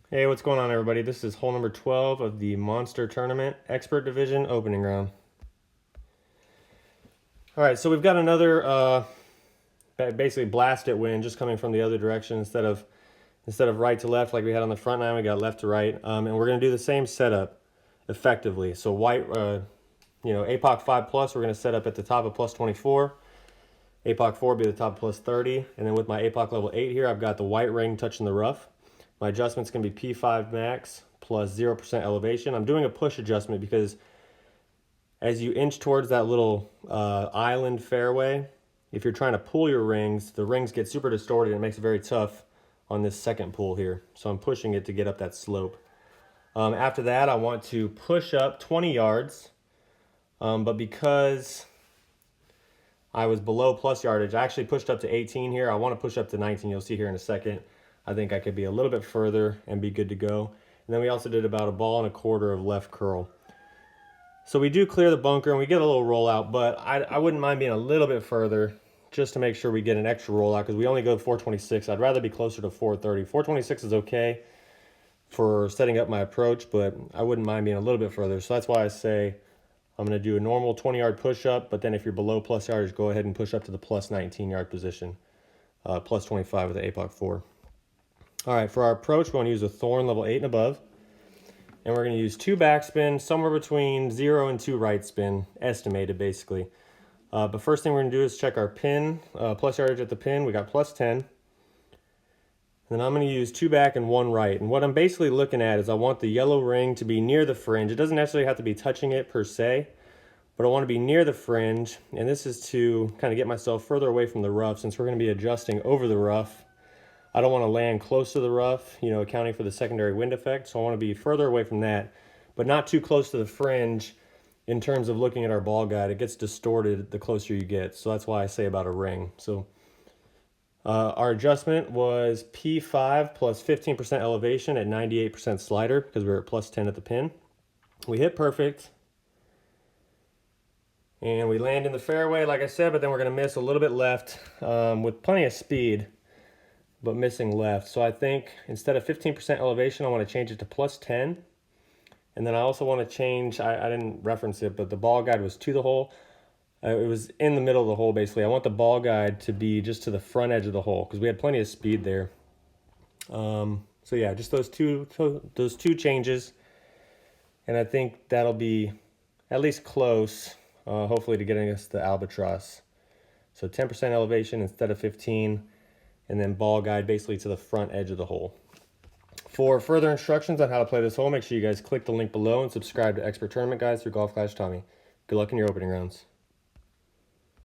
Hey, what's going on, everybody? This is hole number 12 of the Monster Tournament Expert Division opening round. All right, so we've got another basically blast it win just coming from the other direction instead of right to left like we had on the front nine. We got left to right, and we're going to do the same setup effectively. So white, APOC 5 plus, we're going to set up at the top of plus 24. APOC 4 will be the top of plus 30, and then with my APOC level 8 here, I've got the white ring touching the rough. My adjustment's going to be P5 max plus 0% elevation. I'm doing a push adjustment because as you inch towards that little island fairway, if you're trying to pull your rings, the rings get super distorted and it makes it very tough on this second pull here. So I'm pushing it to get up that slope. After that, I want to push up 20 yards, but because I was below plus yardage, I actually pushed up to 18 here. I want to push up to 19. You'll see here in a second. I think I could be a little bit further and be good to go. And then we also did about a ball and a quarter of left curl. So we do clear the bunker and we get a little rollout, but I wouldn't mind being a little bit further just to make sure we get an extra rollout because we only go 426. I'd rather be closer to 430. 426 is okay for setting up my approach, but I wouldn't mind being a little bit further. So that's why I say I'm going to do a normal 20-yard push-up, but then if you're below plus yardage, go ahead and push up to the plus 19-yard position, plus 25 with the APOC 4. All right, for our approach, we want to use a Thorn level 8 and above. And we're going to use 2 backspin, somewhere between 0 and 2 right spin, estimated basically. But first thing we're going to do is check our pin, plus yardage at the pin. We got plus 10. And then I'm going to use 2 back and 1 right. And what I'm basically looking at is I want the yellow ring to be near the fringe. It doesn't necessarily have to be touching it per se, but I want to be near the fringe. And this is to kind of get myself further away from the rough since we're going to be adjusting over the rough. I don't want to land close to the rough, accounting for the secondary wind effect. So I want to be further away from that, but not too close to the fringe in terms of looking at our ball guide. It gets distorted the closer you get. So that's why I say about a ring. So our adjustment was P5 plus 15% elevation at 98% slider because we were at plus 10 at the pin. We hit perfect. And we land in the fairway, like I said, but then we're going to miss a little bit left with plenty of speed, but missing left. So I think instead of 15% elevation, I want to change it to plus 10. And then I also want to change, I didn't reference it, but the ball guide was to the hole. It was in the middle of the hole, basically. I want the ball guide to be just to the front edge of the hole because we had plenty of speed there. So yeah, just those two changes. And I think that'll be at least close, hopefully, to getting us the albatross. So 10% elevation instead of 15, and then ball guide basically to the front edge of the hole. For further instructions on how to play this hole, make sure you guys click the link below and subscribe to Expert Tournament Guides through Golf Clash Tommy. Good luck in your opening rounds.